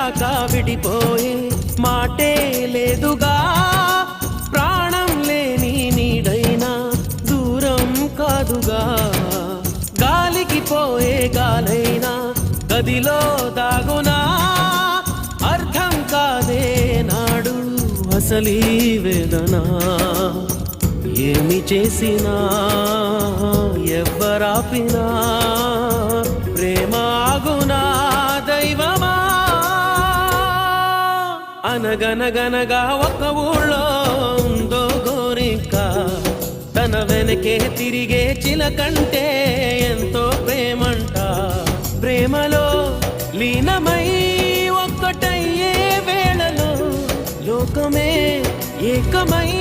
దాకా విడిపోయే మాటే లేదుగా ప్రాణం లేని నీడైనా దూరం కాదుగా గాలికి పోయే గాలైనా గదిలో దాగునా అర్థం కాదే నాడు అసలీ వేదన ఏమి చేసినా ఎవ్వరాపినా ప్రేమ ఆగునా దైవమా అనగనగనగా ఒక ఊళ్ళో ఉందో గోరింక తన వెనకే తిరిగే చిలకంటే ఎంతో ప్రేమంట ప్రేమలో లీనమై ఒక్కటయ్యే వేళలో లోకమే ఏకమై